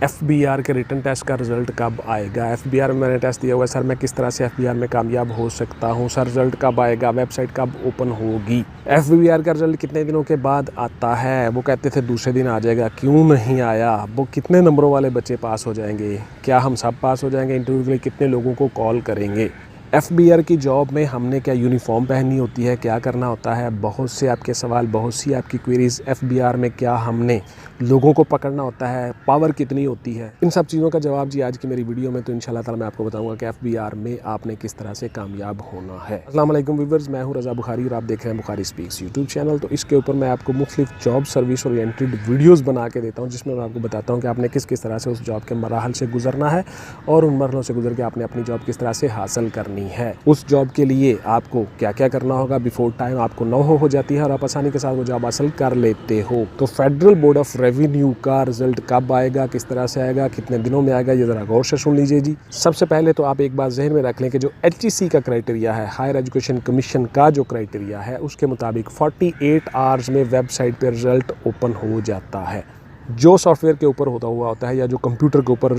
FBR के written test का result कब आएगा? FBR में मैंने टेस्ट दिया हुआ है सर, मैं किस तरह से FBR में कामयाब हो सकता हूँ सर? रिज़ल्ट कब आएगा? वेबसाइट कब ओपन होगी? FBR का रिज़ल्ट कितने दिनों के बाद आता है? वो कहते थे दूसरे दिन आ जाएगा, क्यों नहीं आया? वो कितने नंबरों वाले बच्चे पास हो जाएंगे? क्या हम सब पास हो जाएंगे? इंटरव्यू के लिए कितने लोगों को कॉल करेंगे? FBR की जॉब में हमने क्या यूनिफॉर्म पहननी होती है? क्या करना होता है? बहुत से आपके सवाल, बहुत सी आपकी क्वेरीज। FBR में क्या हमने लोगों को पकड़ना होता है? पावर कितनी होती है? इन सब चीज़ों का जवाब जी आज की मेरी वीडियो में तो इंशाल्लाह ताला मैं आपको बताऊंगा कि FBR में आपने किस तरह से कामयाब होना है। अस्सलाम वालेकुम व्यूअर्स, मैं हूं रज़ा बुखारी और आप देख रहे हैं बुखारी स्पीक्स यूट्यूब चैनल। तो इसके ऊपर मैं आपको मुख्तलिफ जॉब सर्विस ओरिएंटेड वीडियोज़ बना के देता हूँ, जिसमें मैं आपको बताता हूँ कि आपने किस किस तरह से उस जॉब के मराहल से गुजरना है और उन मरहलों से गुजर के आपने अपनी जॉब किस तरह से हासिल करनी है। उस जॉब के लिए आपको क्या क्या करना होगा, बिफोर टाइम आपको न हो जाती है और आप आसानी के साथ वो जॉब हासिल कर लेते हो। तो फेडरल बोर्ड ऑफ रेवेन्यू का रिजल्ट कब आएगा, किस तरह से आएगा, कितने दिनों में आएगा, ये ज़रा गौर से सुन लीजिए जी। सबसे पहले तो आप एक बात जहन में रख लें कि जो HEC का क्राइटेरिया है, हायर एजुकेशन कमीशन का जो क्राइटेरिया है, उसके मुताबिक 48 आवर्स में वेबसाइट पर रिजल्ट ओपन हो जाता है। जो सॉफ्टवेयर के ऊपर होता है या जो कंप्यूटर के ऊपर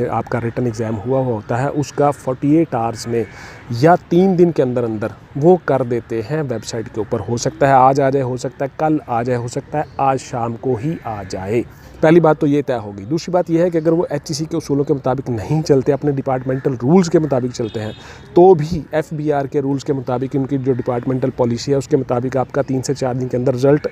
आपका रिटन एग्ज़ाम हुआ होता है, उसका 48 आवर्स में या 3 दिन के अंदर अंदर वो कर देते हैं वेबसाइट के ऊपर। हो सकता है आज आ जाए, हो सकता है कल आ जाए, हो सकता है आज शाम को ही आ जाए। पहली बात तो ये तय होगी। दूसरी बात यह है कि अगर वो HEC के उसूलों के मुताबिक नहीं चलते, अपने डिपार्टमेंटल रूल्स के मुताबिक चलते हैं, तो भी FBR के रूल्स के मुताबिक, उनकी जो डिपार्टमेंटल पॉलिसी है उसके मुताबिक आपका 3 से 4 दिन के अंदर रिजल्ट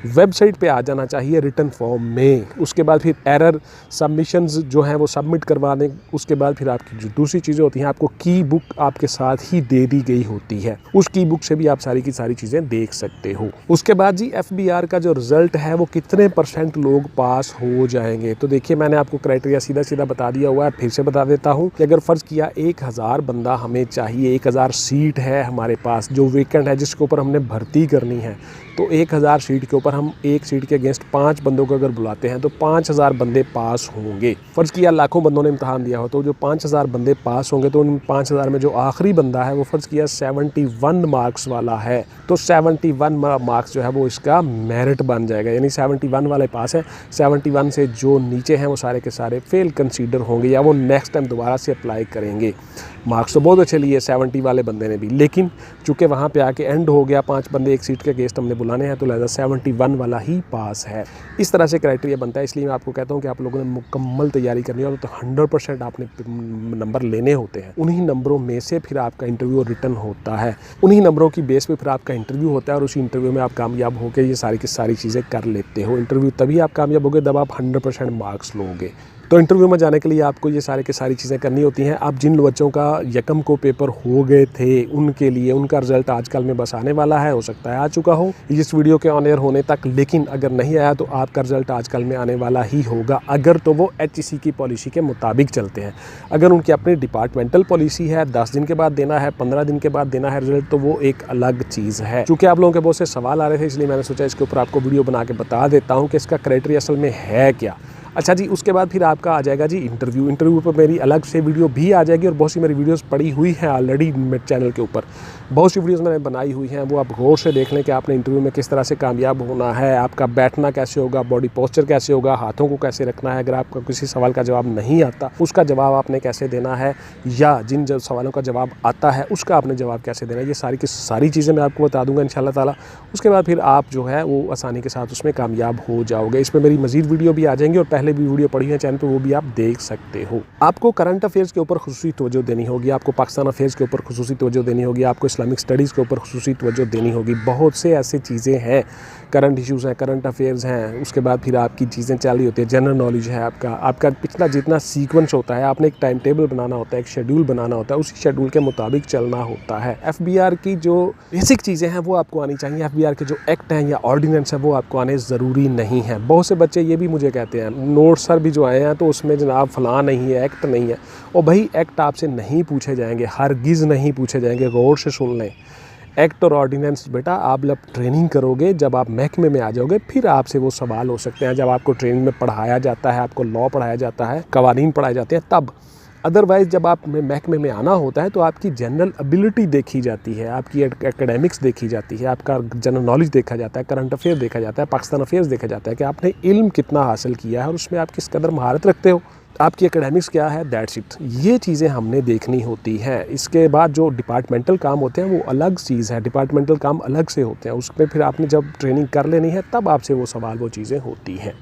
वेबसाइट पे आ जाना चाहिए रिटन फॉर्म में। उसके बाद फिर एरर सबमिशंस जो हैं वो सबमिट करवाने, उसके बाद फिर आपकी जो दूसरी चीज़ें होती हैं, आपको की बुक आपके साथ ही दे दी गई होती है। उस की बुक से भी आप सारी की सारी चीज़ें देख सकते हो। उसके बाद जी FBR का जो रिज़ल्ट है वो कितने % लोग पास हो जाएंगे। तो देखिए, मैंने आपको क्राइटेरिया सीधा सीधा बता दिया हुआ है, फिर से बता देता हूँ कि अगर फ़र्ज़ किया 1000 बंदा हमें चाहिए, 1000 सीट है हमारे पास जो वेकेंट है, जिसके ऊपर हमने भर्ती करनी है, तो 1000 सीट के ऊपर हम एक सीट के अगेंस्ट 5 बंदों को अगर बुलाते हैं तो 5000 बंदे पास होंगे। फ़र्ज़ किया लाखों बंदों ने इम्तहान दिया हो, तो जो 5000 बंदे पास होंगे, तो उन 5000 में जो आखिरी बंदा है वो फ़र्ज़ किया 71 मार्क्स वाला है, तो 71 मार्क्स जो है वो इसका मेरिट बन जाएगा। यानी 71 वाले पास है, 71 से जो नीचे हैं वो सारे के सारे फेल कंसीडर होंगे या वो नेक्स्ट टाइम दोबारा से अप्लाई करेंगे। मार्क्स तो बहुत अच्छे लिए 70 वाले बंदे ने भी, लेकिन चूँकि वहाँ पे आके एंड हो गया, 5 बंदे एक सीट के अगेंस्ट हमने बुलाने हैं, तो लिहाजा 71 वाला ही पास है। इस तरह से क्राइटेरिया बनता है। इसलिए मैं आपको कहता हूँ कि आप लोगों ने मुकम्मल तैयारी करनी है, तो 100% आपने नंबर लेने होते हैं। उन्हीं नंबरों में से फिर आपका इंटरव्यू रिटन होता है, उन्हीं नंबरों की बेस पे फिर आपका इंटरव्यू होता है और उसी इंटरव्यू में आप कामयाब होकर ये सारी की सारी चीज़ें कर लेते हो। इंटरव्यू तभी आप कामयाब होगे जब आप 100% मार्क्स लोगे। तो इंटरव्यू में जाने के लिए आपको ये सारे की सारी चीज़ें करनी होती हैं। अब जिन बच्चों का यकम को पेपर हो गए थे, उनके लिए उनका रिजल्ट आजकल में बस आने वाला है, हो सकता है आ चुका हो इस वीडियो के ऑन एयर होने तक, लेकिन अगर नहीं आया तो आपका रिजल्ट आजकल में आने वाला ही होगा, अगर तो वो HEC की पॉलिसी के मुताबिक चलते हैं। अगर उनकी अपनी डिपार्टमेंटल पॉलिसी है, 10 दिन के बाद देना है, 15 दिन के बाद देना है रिजल्ट, तो वो एक अलग चीज़ है। चूँकि आप लोगों के बहुत से सवाल आ रहे थे, इसलिए मैंने सोचा इसके ऊपर आपको वीडियो बना के बता देता हूँ कि इसका क्राइटेरिया असल में है क्या। अच्छा जी, उसके बाद फिर आपका आ जाएगा जी इंटरव्यू पर मेरी अलग से वीडियो भी आ जाएगी और बहुत सी मेरी वीडियोस पड़ी हुई हैं ऑलरेडी मेरे चैनल के ऊपर। बहुत सी वीडियोस मैंने बनाई हुई हैं, वो आप गौर से देख लें कि आपने इंटरव्यू में किस तरह से कामयाब होना है, आपका बैठना कैसे होगा, बॉडी पोस्चर कैसे होगा, हाथों को कैसे रखना है, अगर आपका किसी सवाल का जवाब नहीं आता उसका जवाब आपने कैसे देना है, या जिन सवालों का जवाब आता है उसका आपने जवाब कैसे देना है, ये सारी की सारी चीज़ें मैं आपको बता दूंगा इंशाल्लाह ताला। उसके बाद फिर आप जो है वो आसानी के साथ उसमें कामयाब हो जाओगे। इस पर मेरी मज़ीद वीडियो भी आ जाएंगी और पहले भी वीडियो पड़ी है चैनल पे, वो भी आप देख सकते हो। आपको करंट अफेयर्स के ऊपर खुसूसी तवज्जो देनी होगी, आपको पाकिस्तान अफेयर्स के ऊपर खुसूसी तवज्जो देनी होगी, आपको इस्लामिक स्टडीज़ के ऊपर खुसूसी तवज्जो देनी होगी। बहुत से ऐसे चीज़ें हैं, करंट इश्यूज़ हैं, करंट अफेयर्स हैं, उसके बाद फिर आपकी चीज़ें चल रही होती है, जनरल नॉलेज है, आपका पिछला जितना सीक्वेंस होता है, आपने एक टाइम टेबल बनाना होता है, एक शेड्यूल बनाना होता है, उसी शेड्यूल के मुताबिक चलना होता है। FBR की जो बेसिक चीज़ें हैं वो आपको आनी चाहिए। FBR के जो एक्ट हैं या ऑर्डिनेंस है वो आपको आने ज़रूरी नहीं है। बहुत से बच्चे ये भी मुझे कहते हैं, नोट सर भी जो आए हैं तो उसमें जनाब फलां नहीं है, एक्ट नहीं है। और भाई एक्ट आपसे नहीं पूछे जाएंगे, हरगिज़ नहीं पूछे जाएंगे, गौर से सुन लें। एक्ट और ऑर्डिनेंस बेटा आप जब ट्रेनिंग करोगे, जब आप महकमे में आ जाओगे, फिर आपसे वो सवाल हो सकते हैं। जब आपको ट्रेनिंग में पढ़ाया जाता है, आपको लॉ पढ़ाया जाता है, कवानीन पढ़ाए जाते हैं, तब। अदरवाइज़ जब आप महकमे में आना होता है तो आपकी जनरल एबिलिटी देखी जाती है, आपकी एकेडमिक्स देखी जाती है, आपका जनरल नॉलेज देखा जाता है, करंट अफेयर देखा जाता है, पाकिस्तान अफेयर्स देखा जाता है कि आपने इल्म कितना हासिल किया है और उसमें आप किस कदर महारत रखते हो, आपकी एकेडमिक्स क्या है, दैट्स इट। ये चीज़ें हमने देखनी होती हैं। इसके बाद जो डिपार्टमेंटल काम होते हैं वो अलग चीज़ है, डिपार्टमेंटल काम अलग से होते हैं, उसमें फिर आपने जब ट्रेनिंग कर लेनी है तब आपसे वो सवाल वो चीज़ें होती हैं।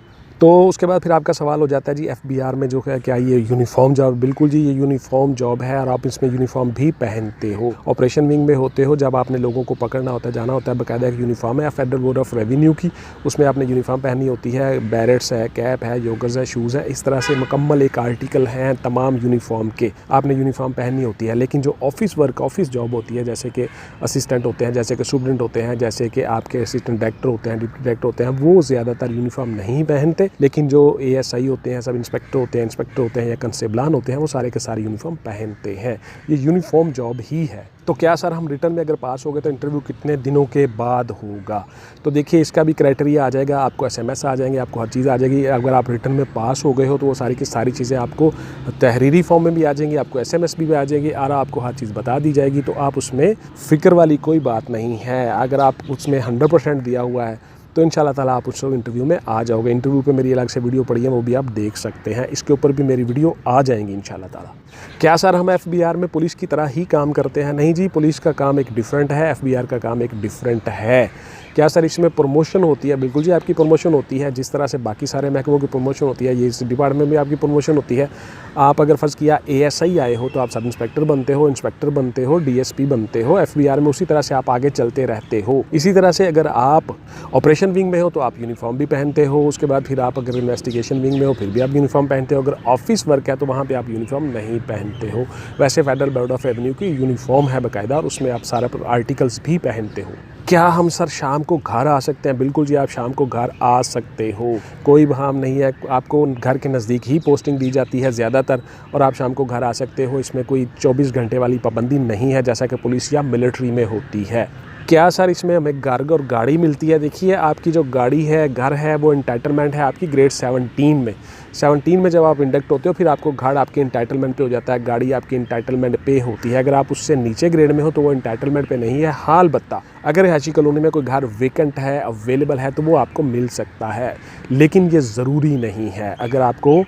तो उसके बाद फिर आपका सवाल हो जाता है जी एफबीआर में जो है क्या ये यूनिफॉर्म जॉब? बिल्कुल जी, ये यूनिफॉर्म जॉब है और आप इसमें यूनिफॉर्म भी पहनते हो। ऑपरेशन विंग में होते हो, जब आपने लोगों को पकड़ना होता है, जाना होता है, बाकायदा एक यूनिफॉर्म है फेडरल बोर्ड ऑफ रेवेन्यू की, उसमें आपने यूनिफॉर्म पहनी होती है, बैरेट्स है, कैप है, योगर्स है, शूज़ है, इस तरह से मुकम्मल एक आर्टिकल हैं तमाम यूनिफॉर्म के, आपने यूनिफॉर्म पहननी होती है। लेकिन जो ऑफिस वर्क, ऑफिस जॉब होती है, जैसे कि असिस्टेंट होते हैं, जैसे कि सुपरिटेंडेंट होते हैं, जैसे कि आपके असिस्टेंट डायरेक्टर होते हैं, डिप्टी डायरेक्टर होते हैं, वो ज़्यादातर यूनिफॉर्म नहीं पहनते। लेकिन जो ASI होते हैं, सब इंस्पेक्टर होते हैं, इंस्पेक्टर होते हैं या कंस्टेबलान होते हैं, वो सारे के सारे यूनिफॉर्म पहनते हैं। ये यूनिफॉर्म जॉब ही है। तो क्या सर हम रिटर्न में अगर पास हो गए तो इंटरव्यू कितने दिनों के बाद होगा? तो देखिए इसका भी क्राइटेरिया आ जाएगा, आपको SMS आ जाएंगे, आपको हर चीज़ आ जाएगी। अगर आप रिटर्न में पास हो गए हो तो वो सारी की सारी चीज़ें आपको तहरीरी फॉर्म में भी आ जाएंगी, आपको SMS भी आ जाएगी और आपको हर चीज़ बता दी जाएगी। तो आप उसमें फ़िक्र वाली कोई बात नहीं है। अगर आप उसमें 100% दिया हुआ है तो इंशाल्लाह ताला आप उस इंटरव्यू में आ जाओगे। इंटरव्यू पे मेरी अलग से वीडियो पड़ी है, वो भी आप देख सकते हैं, इसके ऊपर भी मेरी वीडियो आ जाएंगी इंशाल्लाह ताला। क्या सर हम FBR में पुलिस की तरह ही काम करते हैं? नहीं जी, पुलिस का काम एक डिफरेंट है, FBR का काम एक डिफरेंट है। क्या सर इसमें प्रमोशन होती है? बिल्कुल जी, आपकी प्रमोशन होती है, जिस तरह से बाकी सारे महकमों की प्रमोशन होती है, ये इस डिपार्टमेंट में आपकी प्रमोशन होती है। आप अगर फ़र्ज़ किया ASI आए हो तो आप सब इंस्पेक्टर बनते हो, इंस्पेक्टर बनते हो, DSP बनते हो। FBR में उसी तरह से आप आगे चलते रहते हो। इसी तरह से अगर आप ऑपरेशन विंग में हो तो आप यूनिफॉर्म भी पहनते हो। उसके बाद फिर आप अगर इन्वेस्टिगेशन विंग में हो फिर भी आप यूनिफॉर्म पहनते हो। अगर ऑफिस वर्क है तो वहाँ पे आप यूनिफॉर्म नहीं पहनते हो। वैसे फेडरल बोर्ड ऑफ रेवेन्यू की यूनिफॉर्म है बाकायदा और उसमें आप सारा आर्टिकल्स भी पहनते हो। क्या हम सर शाम को घर आ सकते हैं? बिल्कुल जी, आप शाम को घर आ सकते हो, कोई बहाम नहीं है। आपको घर के नज़दीक ही पोस्टिंग दी जाती है ज़्यादातर और आप शाम को घर आ सकते हो। इसमें कोई 24 घंटे वाली पाबंदी नहीं है जैसा कि पुलिस या मिलिट्री में होती है। क्या सर इसमें हमें घर और गाड़ी मिलती है? देखिए आपकी जो गाड़ी है, घर है, वो इंटाइटलमेंट है आपकी ग्रेड 17 में जब आप इंडक्ट होते हो फिर आपको घर आपके इंटाइटलमेंट पे हो जाता है, गाड़ी आपकी इंटाइटलमेंट पे होती है। अगर आप उससे नीचे ग्रेड में हो तो वो इंटाइटलमेंट पे नहीं है। हाल बत्ता अगर रिहायशी कॉलोनी में कोई घर वेकेंट है, अवेलेबल है, तो वो आपको मिल सकता है, लेकिन ये ज़रूरी नहीं है। अगर आपको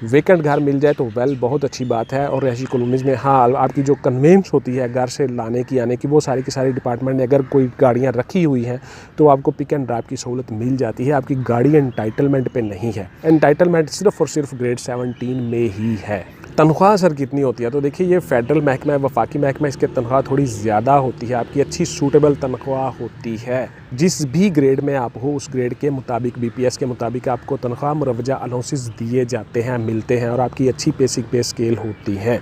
वेकेंट घर मिल जाए तो वेल बहुत अच्छी बात है। और रिहायशी कॉलोनीज़ में हाँ आपकी जो कन्वेंस होती है घर से लाने की आने की, वो सारी की सारी डिपार्टमेंट ने अगर कोई गाड़ियाँ रखी हुई हैं तो आपको पिक एंड ड्रॉप की सहूलत मिल जाती है। आपकी गाड़ी एंटाइटलमेंट पे नहीं है, एंटाइटलमेंट सिर्फ और सिर्फ ग्रेड 17 में ही है। तनख्वाह सर कितनी होती है? तो देखिए ये फेडरल महकमा है, वफाकी महकमा, इसके तनख्वाह थोड़ी ज़्यादा होती है, आपकी अच्छी सूटेबल तनख्वाह होती है। जिस भी ग्रेड में आप हो उस ग्रेड के मुताबिक BPS के मुताबिक आपको तनख्वाह मुरवजा अलाउंसेस दिए जाते हैं, मिलते हैं और आपकी अच्छी बेसिक पे स्केल होती है।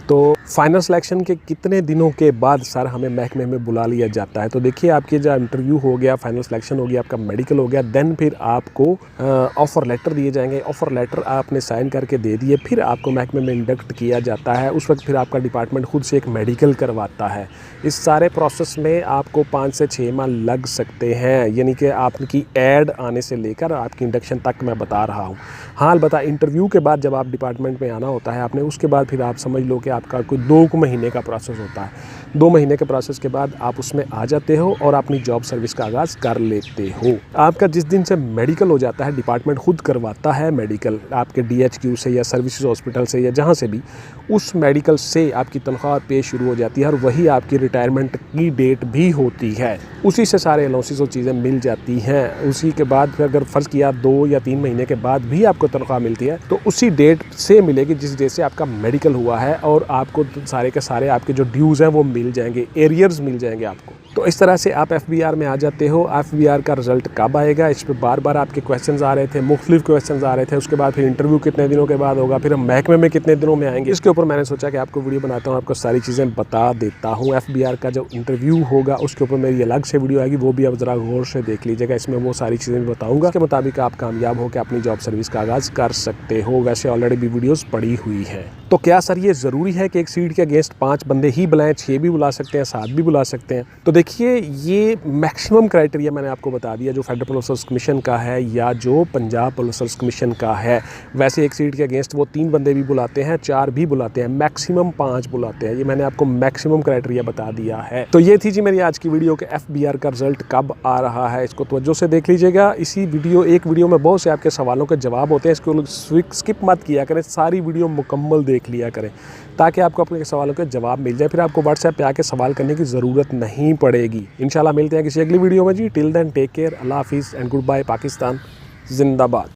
तो फाइनल सिलेक्शन के कितने दिनों के बाद सर हमें महकमे में बुला लिया जाता है? तो देखिए आपके जब इंटरव्यू हो गया, फाइनल सिलेक्शन हो गया, आपका मेडिकल हो गया, देन फिर आपको ऑफ़र लेटर दिए जाएंगे। ऑफ़र लेटर आपने साइन करके दे दिए, फिर आपको महकमे में इंडक्ट किया जाता है। उस वक्त फिर आपका डिपार्टमेंट खुद से एक मेडिकल करवाता है। इस सारे प्रोसेस में आपको 5 से 6 माह लग सकते हैं, यानी कि आपकी ऐड आने से लेकर आपकी इंडक्शन तक मैं बता रहा हूँ। हाल बता इंटरव्यू के बाद जब आप डिपार्टमेंट में आना होता है आपने, उसके बाद फिर आप समझ लो कि आपका कोई 2 महीने का प्रोसेस होता है। 2 महीने के प्रोसेस के बाद आप उसमें आ जाते हो और अपनी जॉब सर्विस का आगाज़ कर लेते हो। आपका जिस दिन से मेडिकल हो जाता है, डिपार्टमेंट खुद करवाता है मेडिकल आपके DHQ से या सर्विसेज हॉस्पिटल से या जहाँ से भी, उस मेडिकल से आपकी तनख्वाह पे शुरू हो जाती है और वही आपकी रिटायरमेंट की डेट भी होती है। उसी से सारे अलाउंसेस और चीज़ें मिल जाती हैं। उसी के बाद फिर अगर फ़र्ज़ किया 2 या 3 महीने के बाद भी आपको तनख्वाह मिलती है तो उसी डेट से मिलेगी जिस डेट से आपका मेडिकल हुआ है, और आपको सारे के सारे आपके जो ड्यूज़ हैं वो मिल जाएंगे, एरियर्स मिल जाएंगे आपको। तो इस तरह से आप FBR में आ जाते हो। FBR का रिज़ल्ट कब आएगा, इस पर बार बार आपके क्वेश्चंस आ रहे थे, मुख्तलिफ क्वेश्चंस आ रहे थे। उसके बाद फिर इंटरव्यू कितने दिनों के बाद होगा, फिर हम महकमे में कितने दिनों में आएंगे, इसके ऊपर मैंने सोचा कि आपको वीडियो बनाता हूँ, आपको सारी चीज़ें बता देता हूँ। FBR का जो इंटरव्यू होगा उसके ऊपर मेरी अलग से वीडियो आएगी, वो भी आप ज़रा गौर से देख लीजिएगा। इसमें वो सारी चीज़ें भी बताऊँगा, इसके मुताबिक आप कामयाब होकर अपनी जॉब सर्विस का आगाज़ कर सकते हो। वैसे ऑलरेडी भी वीडियोज़ पड़ी हुई है। तो तो क्या सर ये ज़रूरी है कि एक सीट के अगेंस्ट 5 बंदे ही बुलाएं, 6 भी बुला सकते हैं, 7 भी बुला सकते हैं? तो देखिए ये मैक्सिमम क्राइटेरिया मैंने आपको बता दिया जो फेडरल पुलिस सर्विस कमीशन का है या जो पंजाब पुलिस सर्विस कमीशन का है। वैसे एक सीट के अगेंस्ट वो 3 बंदे भी बुलाते हैं, 4 भी बुलाते हैं, मैक्सिमम 5 बुलाते हैं। ये मैंने आपको मैक्सिमम क्राइटेरिया बता दिया है। तो ये थी जी मेरी आज की वीडियो के FBR का रिजल्ट कब आ रहा है, इसको तवज्जो से देख लीजिएगा। इसी एक वीडियो में बहुत से आपके सवालों के जवाब होते हैं, इसको स्किप मत किया करें, सारी वीडियो मुकम्मल देख लिया करें ताकि आपको अपने सवालों के जवाब मिल जाए, फिर आपको व्हाट्सएप पे आके सवाल करने की ज़रूरत नहीं पड़ेगी। इंशाल्लाह मिलते हैं किसी अगली वीडियो में जी। टिल देन टेक केयर, अल्लाह हाफिज़ एंड गुड बाय। पाकिस्तान जिंदाबाद।